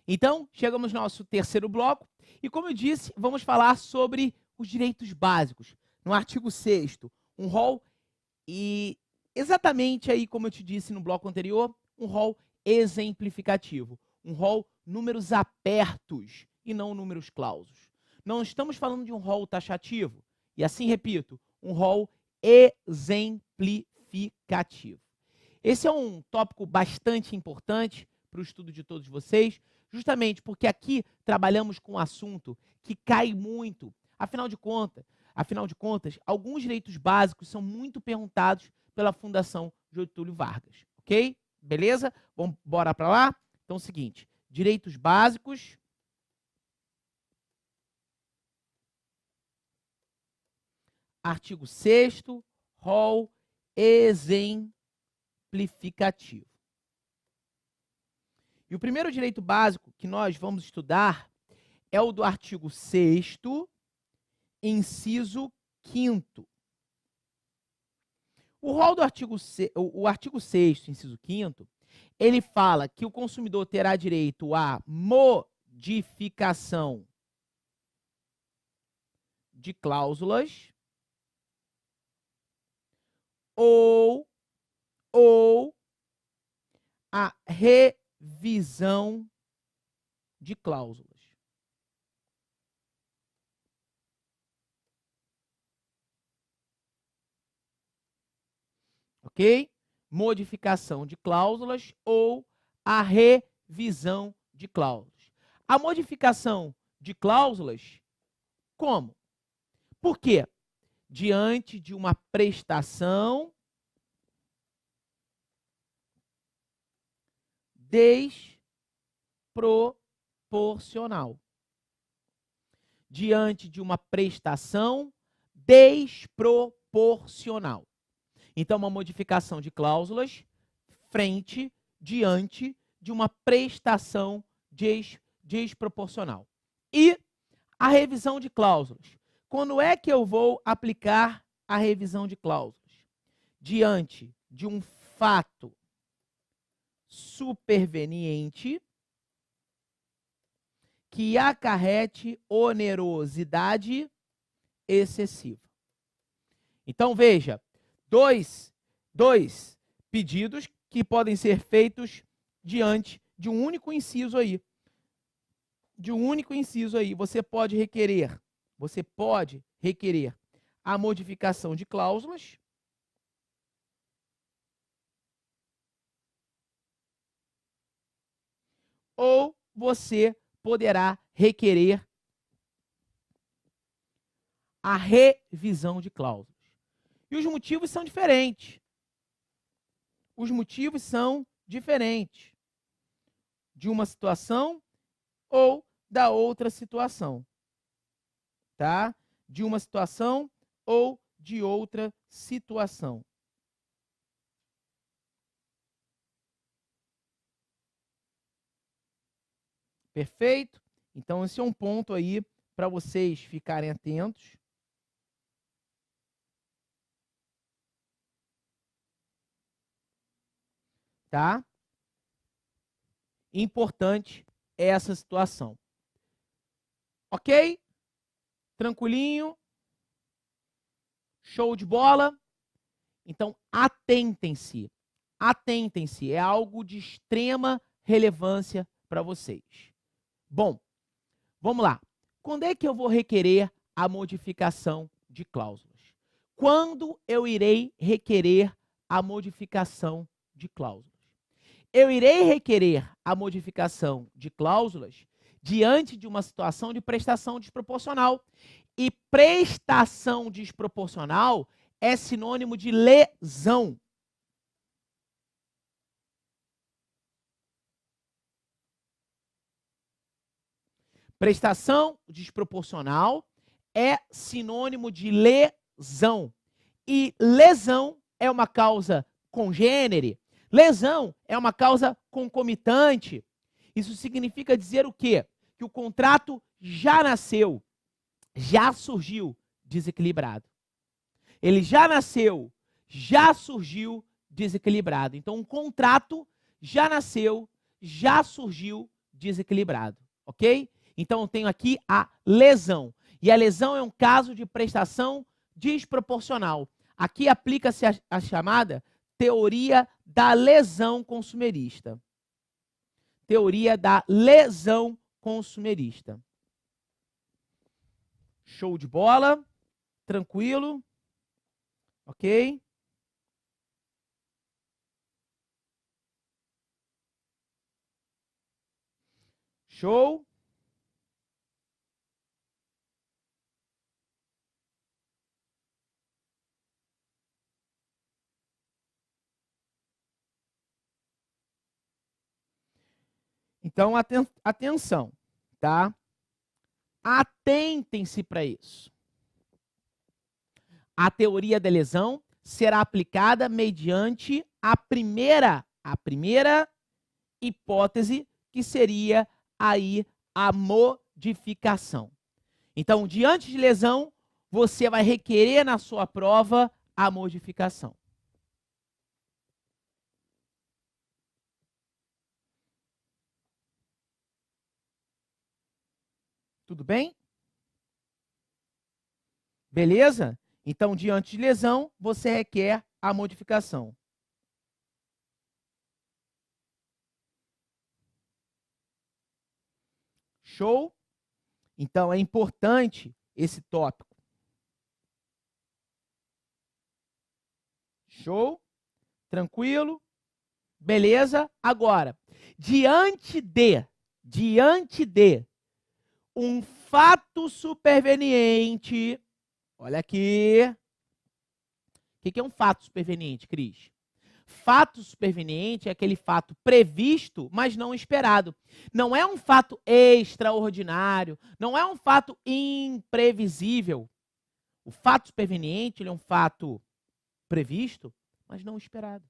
Então, chegamos no nosso terceiro bloco e, como eu disse, vamos falar sobre os direitos básicos. No artigo 6º, um rol e exatamente aí, como eu te disse no bloco anterior, um rol exemplificativo, um rol números apertos e não números clausos. Não estamos falando de um rol taxativo, e assim repito, um rol exemplificativo. Esse é um tópico bastante importante para o estudo de todos vocês, justamente porque aqui trabalhamos com um assunto que cai muito. Afinal de contas, alguns direitos básicos são muito perguntados pela Fundação Getúlio Vargas, ok? Beleza? Vamos bora para lá? Então é o seguinte, direitos básicos. Artigo 6º, rol exemplificativo. E o primeiro direito básico que nós vamos estudar é o do artigo 6º, inciso 5º. O artigo 6º, inciso 5º, ele fala que o consumidor terá direito à modificação de cláusulas ou a revisão de cláusulas. Ok? Modificação de cláusulas ou a revisão de cláusulas. A modificação de cláusulas, como? Por quê? Diante de uma prestação desproporcional. Diante de uma prestação desproporcional. Então, uma modificação de cláusulas diante de uma prestação desproporcional. E a revisão de cláusulas. Quando é que eu vou aplicar a revisão de cláusulas? Diante de um fato superveniente que acarrete onerosidade excessiva. Então, veja, dois pedidos que podem ser feitos diante de um único inciso aí. Você pode requerer a modificação de cláusulas ou você poderá requerer a revisão de cláusulas. E os motivos são diferentes. De uma situação ou da outra situação. Tá? De uma situação ou de outra situação. Perfeito? Então, esse é um ponto aí para vocês ficarem atentos. Tá? Importante essa situação. Ok? Tranquilinho? Show de bola? Então, atentem-se. Atentem-se. É algo de extrema relevância para vocês. Bom, vamos lá. Quando é que eu vou requerer a modificação de cláusulas? Quando eu irei requerer a modificação de cláusulas? Eu irei requerer a modificação de cláusulas diante de uma situação de prestação desproporcional. E prestação desproporcional é sinônimo de lesão. Prestação desproporcional é sinônimo de lesão. E lesão é uma causa congênere. Lesão é uma causa concomitante. Isso significa dizer o quê? Que o contrato já nasceu, já surgiu desequilibrado. Ele já nasceu, já surgiu desequilibrado. Então, um contrato já nasceu, já surgiu desequilibrado, ok? Então, eu tenho aqui a lesão. E a lesão é um caso de prestação desproporcional. Aqui aplica-se a chamada teoria da lesão consumerista. Teoria da lesão consumerista. Show de bola. Tranquilo. Ok? Show. Então, atenção, tá? Atentem-se para isso. A teoria da lesão será aplicada mediante a primeira hipótese, que seria aí a modificação. Então, diante de lesão, você vai requerer na sua prova a modificação. Tudo bem? Beleza? Então, diante de lesão, você requer a modificação. Show? Então, é importante esse tópico. Show? Tranquilo? Beleza? Agora, diante de um fato superveniente, olha aqui. O que é um fato superveniente, Cris? Fato superveniente é aquele fato previsto, mas não esperado. Não é um fato extraordinário, não é um fato imprevisível. O fato superveniente ele é um fato previsto, mas não esperado.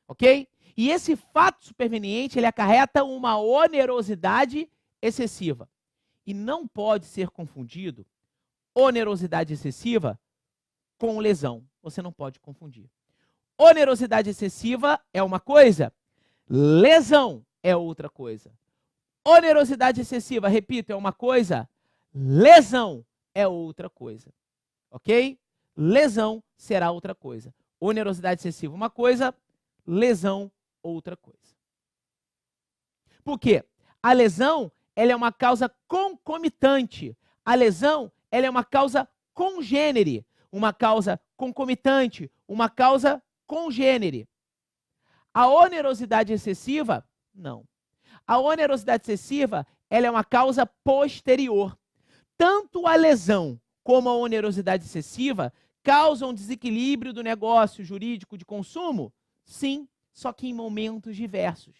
Ok? E esse fato superveniente ele acarreta uma onerosidade excessiva. E não pode ser confundido onerosidade excessiva com lesão. Você não pode confundir. Onerosidade excessiva é uma coisa, lesão é outra coisa. Onerosidade excessiva, repito, é uma coisa, lesão é outra coisa. Ok? Lesão será outra coisa. Onerosidade excessiva, uma coisa, lesão, outra coisa. Por quê? A lesão ela é uma causa concomitante. A lesão ela é uma causa congênere, uma causa concomitante, uma causa congênere. A onerosidade excessiva, não. A onerosidade excessiva ela é uma causa posterior. Tanto a lesão como a onerosidade excessiva causam desequilíbrio do negócio jurídico de consumo? Sim, só que em momentos diversos.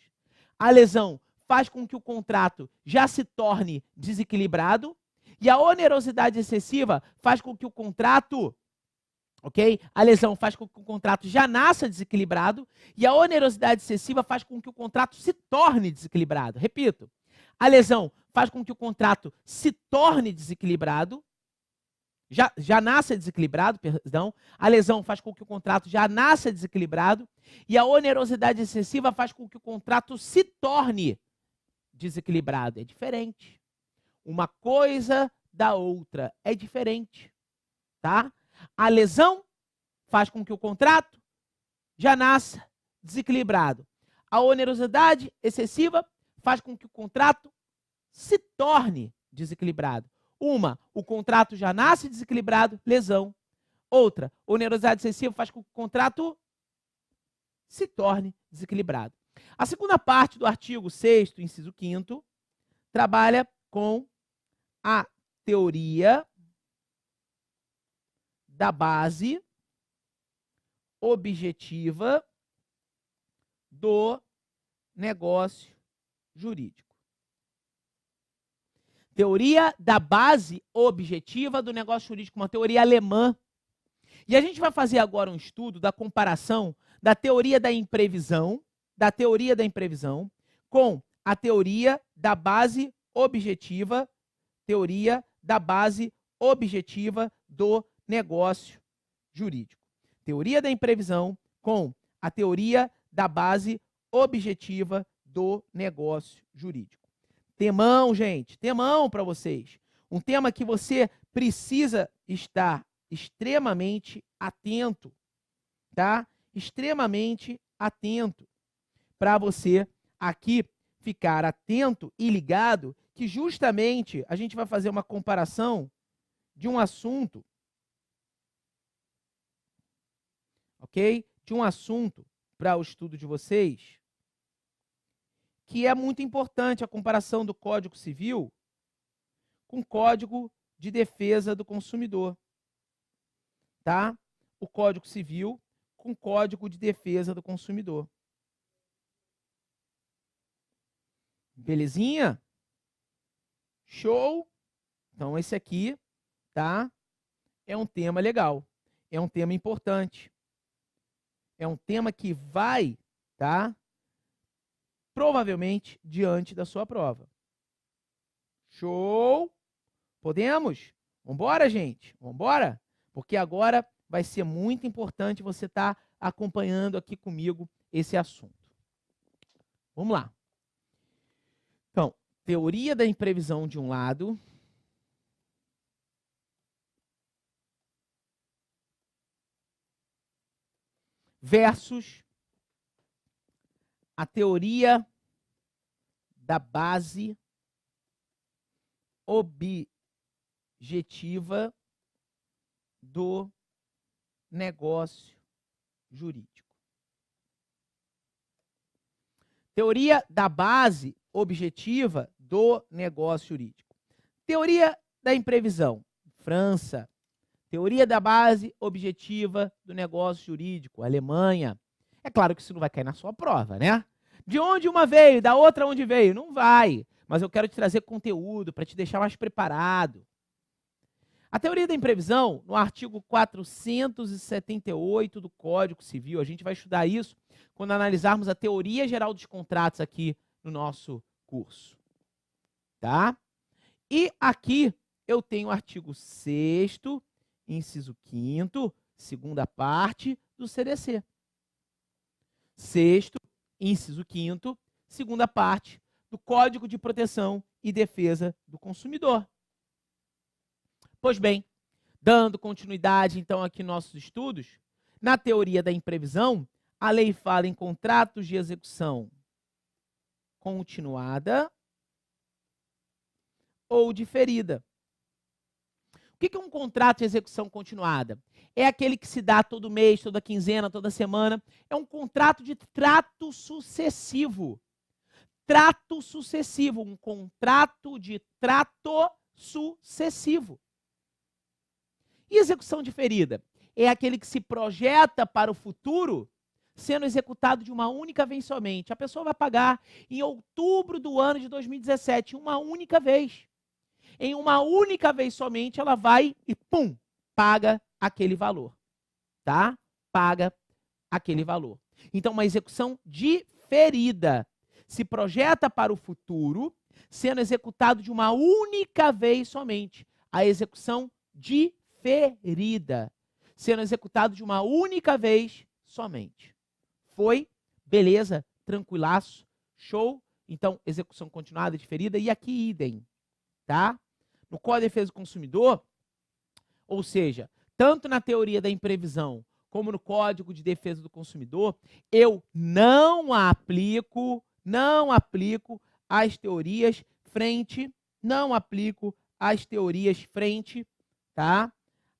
A lesão faz com que o contrato já se torne desequilibrado e a onerosidade excessiva faz com que o contrato, ok? A lesão faz com que o contrato já nasça desequilibrado e a onerosidade excessiva faz com que o contrato se torne desequilibrado. Repito, a lesão faz com que o contrato se torne desequilibrado, já nasça desequilibrado, perdão. A lesão faz com que o contrato já nasça desequilibrado e a onerosidade excessiva faz com que o contrato se torne desequilibrado. É diferente. Uma coisa da outra é diferente, tá? A lesão faz com que o contrato já nasça desequilibrado. A onerosidade excessiva faz com que o contrato se torne desequilibrado. Uma, o contrato já nasce desequilibrado, lesão. Outra, onerosidade excessiva faz com que o contrato se torne desequilibrado. A segunda parte do artigo 6º, inciso 5º, trabalha com a teoria da base objetiva do negócio jurídico. Teoria da base objetiva do negócio jurídico, uma teoria alemã. E a gente vai fazer agora um estudo da comparação da teoria da imprevisão, com a teoria da base objetiva, do negócio jurídico. Teoria da imprevisão com a teoria da base objetiva do negócio jurídico. Temão, gente, temão para vocês. Um tema que você precisa estar extremamente atento, tá? Extremamente atento para você aqui ficar atento e ligado, que justamente a gente vai fazer uma comparação de um assunto, ok? De um assunto para o estudo de vocês, que é muito importante, a comparação do Código Civil com o Código de Defesa do Consumidor, tá? O Código Civil com o Código de Defesa do Consumidor. Belezinha? Show? Então, esse aqui, tá? É um tema legal. É um tema importante. É um tema que vai, tá? Provavelmente diante da sua prova. Show? Podemos? Vambora, gente? Vambora? Porque agora vai ser muito importante você estar acompanhando aqui comigo esse assunto. Vamos lá. Então, teoria da imprevisão de um lado, versus a teoria da base objetiva do negócio jurídico. Teoria da base objetiva do negócio jurídico. Teoria da imprevisão, França. Teoria da base objetiva do negócio jurídico, Alemanha. É claro que isso não vai cair na sua prova, né? De onde uma veio, da outra onde veio? Não vai. Mas eu quero te trazer conteúdo para te deixar mais preparado. A teoria da imprevisão, no artigo 478 do Código Civil, a gente vai estudar isso quando analisarmos a teoria geral dos contratos aqui no nosso curso. Tá? E aqui eu tenho o artigo 6º, inciso 5º, segunda parte do CDC. 6º, inciso 5º, segunda parte do Código de Proteção e Defesa do Consumidor. Pois bem, dando continuidade então aqui nossos estudos, na teoria da imprevisão, a lei fala em contratos de execução continuada ou diferida. O que é um contrato de execução continuada? É aquele que se dá todo mês, toda quinzena, toda semana. É um contrato de trato sucessivo. Trato sucessivo, um contrato de trato sucessivo. E execução diferida? É aquele que se projeta para o futuro, sendo executado de uma única vez somente. A pessoa vai pagar em outubro do ano de 2017, uma única vez. Em uma única vez somente, ela vai e, pum, paga aquele valor. Tá? Paga aquele valor. Então, uma execução diferida. Se projeta para o futuro, sendo executado de uma única vez somente. A execução diferida. Sendo executado de uma única vez somente. Foi? Beleza? Tranquilaço? Show? Então, execução continuada, diferida. E aqui, idem. Tá? No Código de Defesa do Consumidor, ou seja, tanto na teoria da imprevisão como no Código de Defesa do Consumidor, eu não aplico as teorias frente, tá?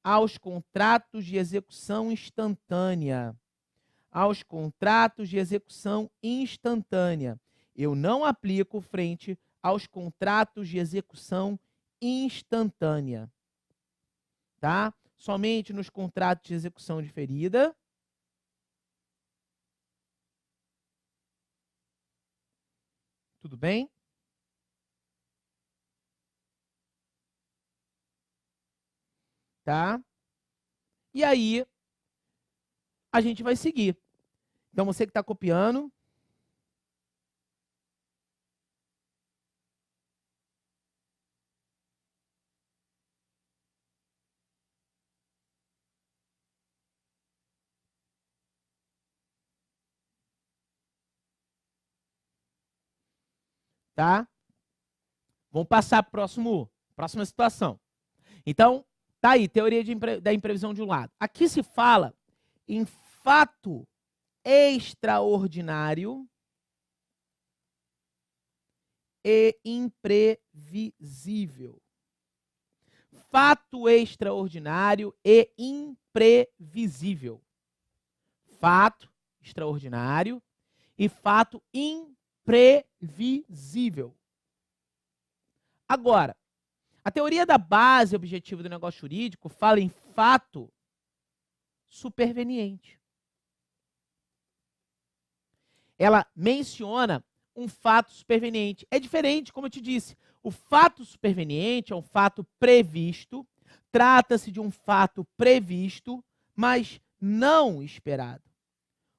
Aos contratos de execução instantânea. Aos contratos de execução instantânea. Eu não aplico frente aos contratos de execução instantânea, tá? Somente nos contratos de execução diferida. Tudo bem? Tá? E aí, a gente vai seguir. Então, você que está copiando, tá? Vamos passar para a próxima situação. Então, tá aí, teoria da imprevisão de um lado. Aqui se fala em fato extraordinário e imprevisível. Fato extraordinário e imprevisível. Fato extraordinário e fato imprevisível. Agora, a teoria da base objetiva do negócio jurídico fala em fato superveniente. Ela menciona um fato superveniente. É diferente, como eu te disse. O fato superveniente é um fato previsto, trata-se de um fato previsto, mas não esperado.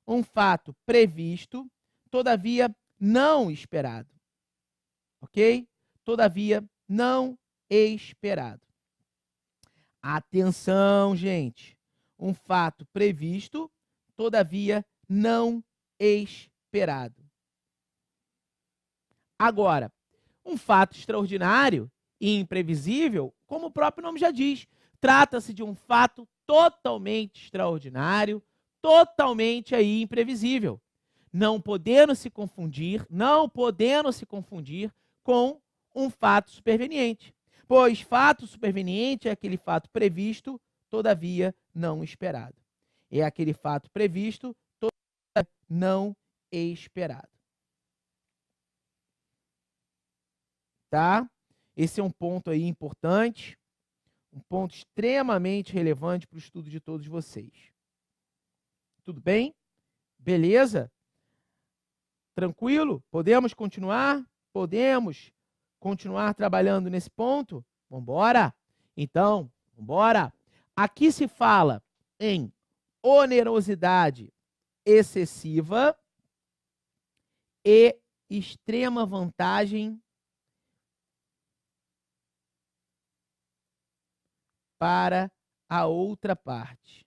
Um fato previsto, todavia não esperado. Ok? Todavia não esperado. Atenção, gente. Um fato previsto, todavia não esperado. Agora, um fato extraordinário e imprevisível, como o próprio nome já diz, trata-se de um fato totalmente extraordinário, totalmente aí imprevisível, não podendo se confundir com um fato superveniente, pois fato superveniente é aquele fato previsto, todavia não esperado. É aquele fato previsto, todavia não esperado. Tá? Esse é um ponto aí importante, um ponto extremamente relevante para o estudo de todos vocês. Tudo bem? Beleza? Tranquilo? Podemos continuar? Podemos continuar trabalhando nesse ponto? Vamos embora? Então, vamos embora. Aqui se fala em onerosidade excessiva e extrema vantagem para a outra parte.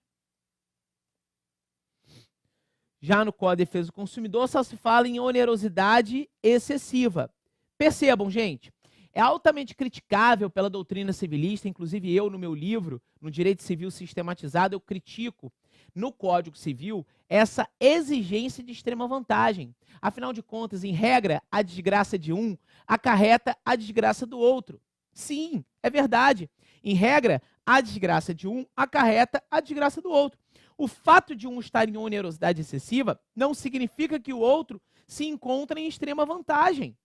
Já no Código de Defesa do Consumidor só se fala em onerosidade excessiva. Percebam, gente, é altamente criticável pela doutrina civilista, inclusive eu no meu livro, no Direito Civil Sistematizado, eu critico no Código Civil essa exigência de extrema vantagem. Afinal de contas, em regra, a desgraça de um acarreta a desgraça do outro. Sim, é verdade. Em regra, a desgraça de um acarreta a desgraça do outro. O fato de um estar em onerosidade excessiva não significa que o outro se encontra em extrema vantagem.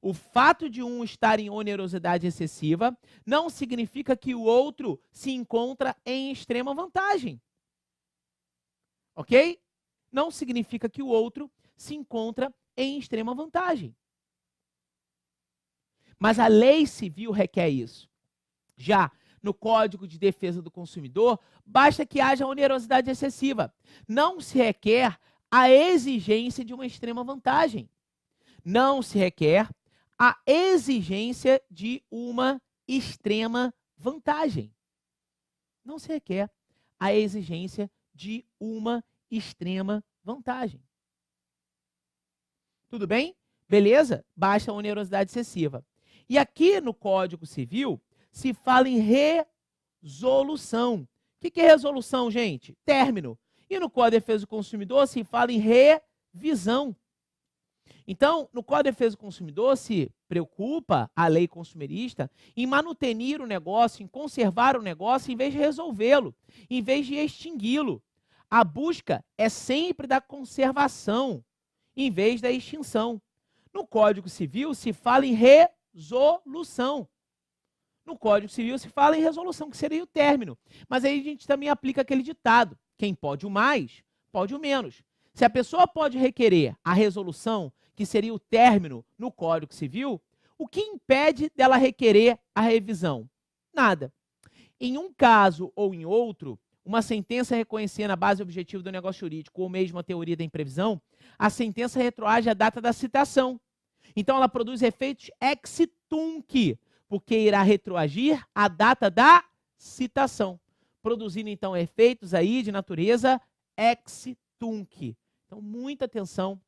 O fato de um estar em onerosidade excessiva não significa que o outro se encontra em extrema vantagem. Ok? Não significa que o outro se encontra em extrema vantagem. Mas a lei civil requer isso. Já no Código de Defesa do Consumidor, basta que haja onerosidade excessiva. Não se requer a exigência de uma extrema vantagem. Não se requer a exigência de uma extrema vantagem. Não se requer a exigência de uma extrema vantagem. Tudo bem? Beleza? Basta a onerosidade excessiva. E aqui no Código Civil se fala em resolução. O que é resolução, gente? Término. E no Código de Defesa do Consumidor se fala em revisão. Então, no Código de Defesa do Consumidor se preocupa a lei consumerista em manutenir o negócio, em conservar o negócio, em vez de resolvê-lo, em vez de extingui-lo. A busca é sempre da conservação, em vez da extinção. No Código Civil se fala em resolução. No Código Civil se fala em resolução, que seria o término. Mas aí a gente também aplica aquele ditado: quem pode o mais, pode o menos. Se a pessoa pode requerer a resolução, que seria o término no Código Civil, o que impede dela requerer a revisão? Nada. Em um caso ou em outro, uma sentença reconhecendo a base objetiva do negócio jurídico ou mesmo a teoria da imprevisão, a sentença retroage à data da citação. Então, ela produz efeitos ex tunc, porque irá retroagir à data da citação, produzindo, então, efeitos aí de natureza ex tunc. Então, muita atenção,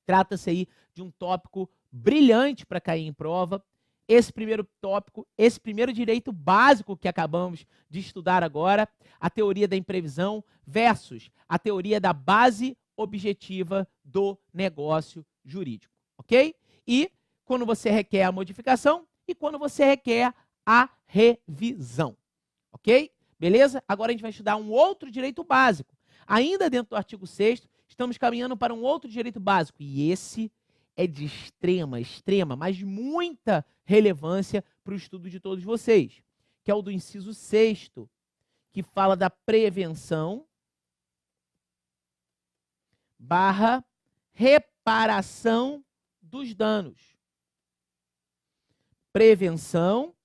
trata-se aí de um tópico brilhante para cair em prova. Esse primeiro tópico, esse primeiro direito básico que acabamos de estudar agora, a teoria da imprevisão versus a teoria da base objetiva do negócio jurídico, ok? E quando você requer a modificação e quando você requer a revisão, ok? Beleza? Agora a gente vai estudar um outro direito básico. Ainda dentro do artigo 6º, estamos caminhando para um outro direito básico, e esse é de extrema, mas muita relevância para o estudo de todos vocês, que é o do inciso 6º, que fala da prevenção barra reparação dos danos. Prevenção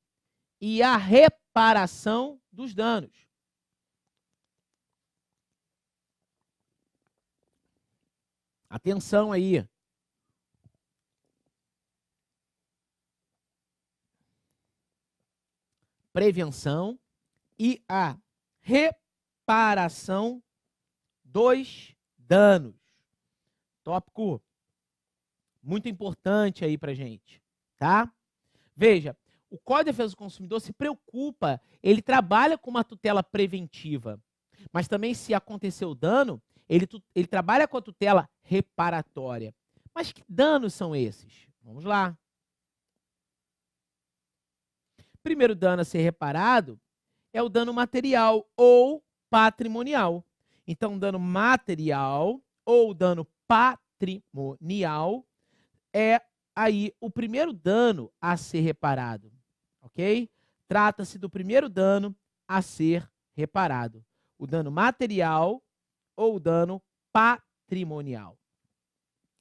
e a reparação dos danos. Atenção aí. Prevenção e a reparação dos danos. Tópico muito importante aí pra gente, tá? Veja, o Código de Defesa do Consumidor se preocupa, ele trabalha com uma tutela preventiva, mas também se acontecer o dano, ele trabalha com a tutela reparatória. Mas que danos são esses? Vamos lá. Primeiro dano a ser reparado é o dano material ou patrimonial. Então, dano material ou dano patrimonial é aí o primeiro dano a ser reparado, ok? Trata-se do primeiro dano a ser reparado. O dano material ou o dano patrimonial,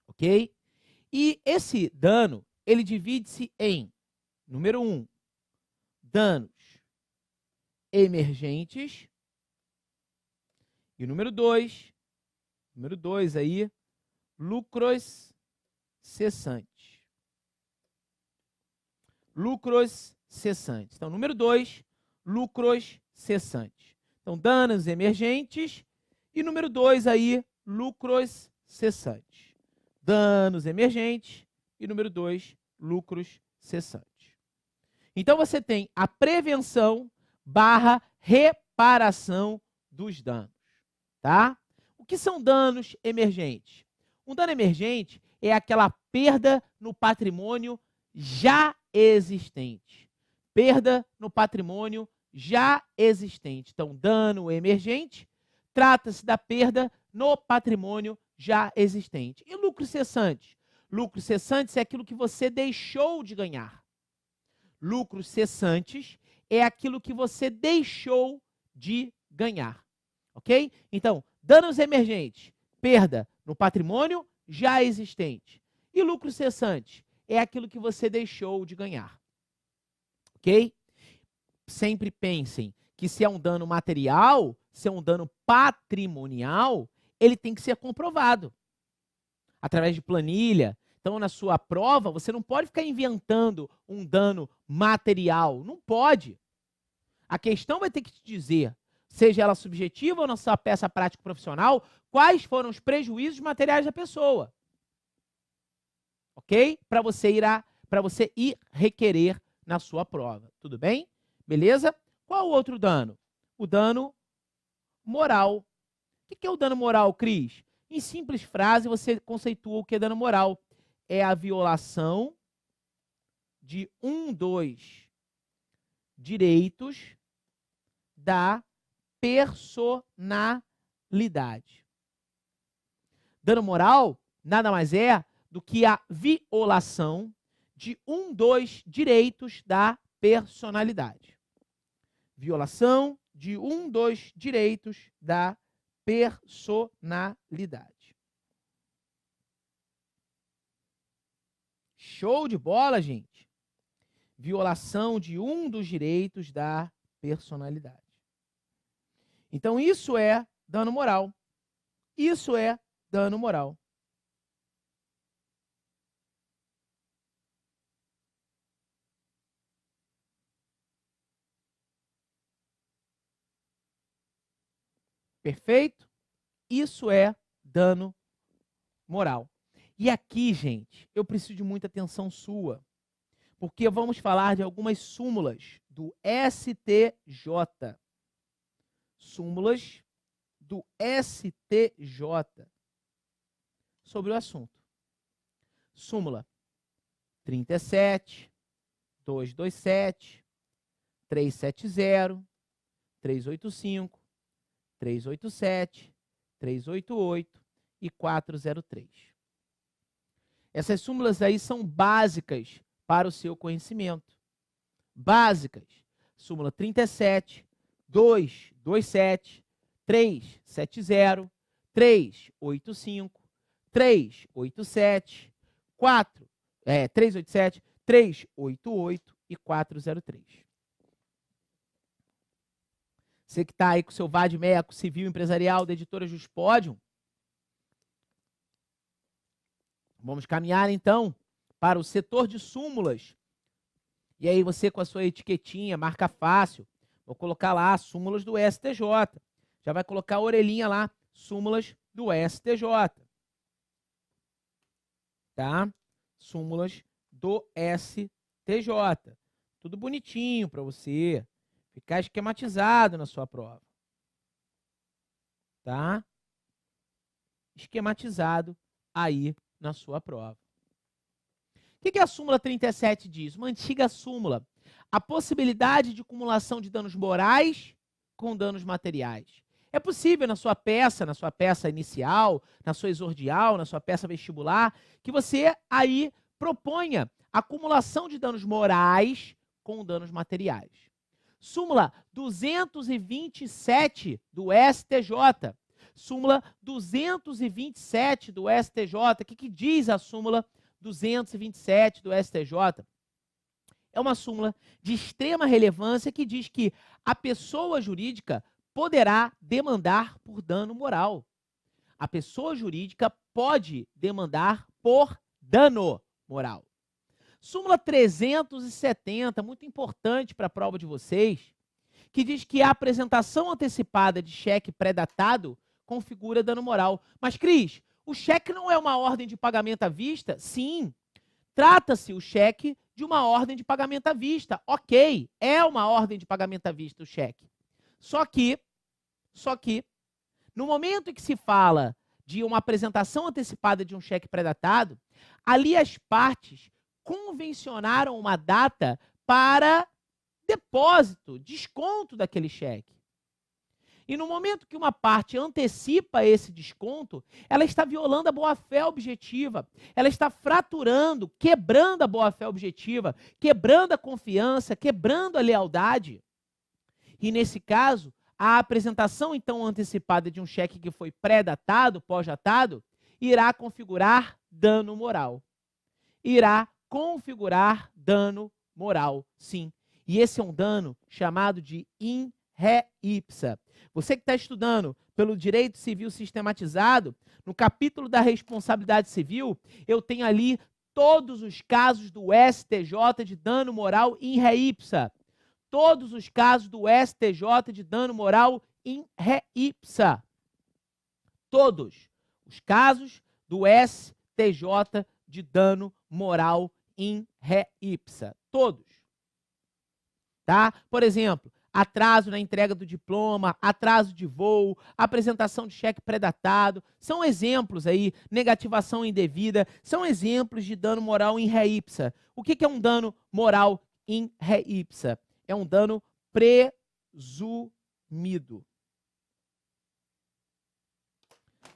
ok? E esse dano, ele divide-se em, número 1, danos emergentes. E número 2 aí, lucros cessantes. Lucros cessantes. Então, número 2, lucros cessantes. Então, danos emergentes. E número 2 aí, lucros cessantes. Danos emergentes. E número 2, lucros cessantes. Então, você tem a prevenção barra reparação dos danos, tá? O que são danos emergentes? Um dano emergente é aquela perda no patrimônio já existente. Perda no patrimônio já existente. Então, dano emergente trata-se da perda no patrimônio já existente. E lucros cessantes? Lucros cessantes é aquilo que você deixou de ganhar. Lucros cessantes é aquilo que você deixou de ganhar, ok? Então, danos emergentes, perda no patrimônio já existente. E lucros cessantes é aquilo que você deixou de ganhar, ok? Sempre pensem que se é um dano material, se é um dano patrimonial, ele tem que ser comprovado através de planilha. Então, na sua prova, você não pode ficar inventando um dano material. Não pode. A questão vai ter que te dizer, seja ela subjetiva ou na sua peça prática profissional, quais foram os prejuízos materiais da pessoa. Ok? Para você ir requerer na sua prova. Tudo bem? Beleza? Qual o outro dano? O dano moral. O que é o dano moral, Cris? Em simples frase, você conceitua o que é dano moral. É a violação de um dos direitos da personalidade. Dano moral nada mais é do que a violação de um dos direitos da personalidade. Violação de um dos direitos da personalidade. Show de bola, gente. Violação de um dos direitos da personalidade. Então, isso é dano moral. Isso é dano moral. Perfeito? Isso é dano moral. E aqui, gente, eu preciso de muita atenção sua, porque vamos falar de algumas súmulas do STJ. Súmulas do STJ sobre o assunto. Súmula 37, 227, 370, 385, 387, 388 e 403. Essas súmulas aí são básicas para o seu conhecimento. Básicas. Súmula 37, 227, 370, 385, 387, 387, 388 e 403. Você que está aí com o seu VAD-MECO Civil Empresarial da editora Juspodium, vamos caminhar então para o setor de súmulas. E aí você com a sua etiquetinha, marca fácil, vou colocar lá súmulas do STJ. Já vai colocar a orelhinha lá, súmulas do STJ. Tá? Súmulas do STJ. Tudo bonitinho para você ficar esquematizado na sua prova. Tá? Esquematizado aí na sua prova. O que a súmula 37 diz? Uma antiga súmula. A possibilidade de acumulação de danos morais com danos materiais. É possível na sua peça inicial, na sua exordial, na sua peça vestibular, que você aí proponha acumulação de danos morais com danos materiais. Súmula 227 do STJ. Súmula 227 do STJ. O que diz a súmula 227 do STJ? É uma súmula de extrema relevância que diz que a pessoa jurídica poderá demandar por dano moral. A pessoa jurídica pode demandar por dano moral. Súmula 370, muito importante para a prova de vocês, que diz que a apresentação antecipada de cheque pré-datado configura dano moral. Mas, Cris, o cheque não é uma ordem de pagamento à vista? Sim. Trata-se o cheque de uma ordem de pagamento à vista. Ok, é uma ordem de pagamento à vista o cheque. Só que, no momento em que se fala de uma apresentação antecipada de um cheque pré-datado, ali as partes convencionaram uma data para depósito, desconto daquele cheque. E no momento que uma parte antecipa esse desconto, ela está violando a boa-fé objetiva, ela está fraturando, quebrando a boa-fé objetiva, quebrando a confiança, quebrando a lealdade. E nesse caso, a apresentação então antecipada de um cheque que foi pré-datado, pós-datado, irá configurar dano moral. Irá configurar dano moral, sim. E esse é um dano chamado de in re ipsa. Você que está estudando pelo direito civil sistematizado, no capítulo da responsabilidade civil, eu tenho ali todos os casos do STJ de dano moral in re ipsa. Todos os casos do STJ de dano moral in re ipsa. Todos os casos do STJ de dano moral in re ipsa. Todos. Tá? Por exemplo, atraso na entrega do diploma, atraso de voo, apresentação de cheque pré-datado, são exemplos aí, negativação indevida, são exemplos de dano moral in re ipsa. O que é um dano moral in re ipsa? É um dano presumido.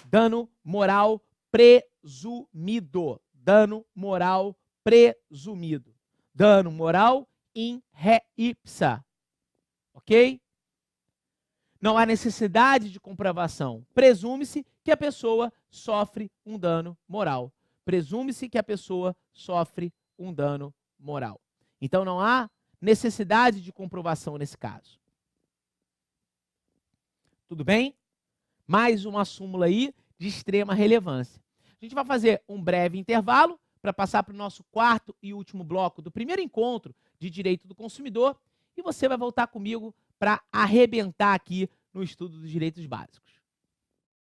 Dano moral presumido. Dano moral presumido. Dano moral in re ipsa. Ok? Não há necessidade de comprovação. Presume-se que a pessoa sofre um dano moral. Presume-se que a pessoa sofre um dano moral. Então não há necessidade de comprovação nesse caso. Tudo bem? Mais uma súmula aí de extrema relevância. A gente vai fazer um breve intervalo para passar para o nosso quarto e último bloco do primeiro encontro de Direito do Consumidor e você vai voltar comigo para arrebentar aqui no estudo dos direitos básicos.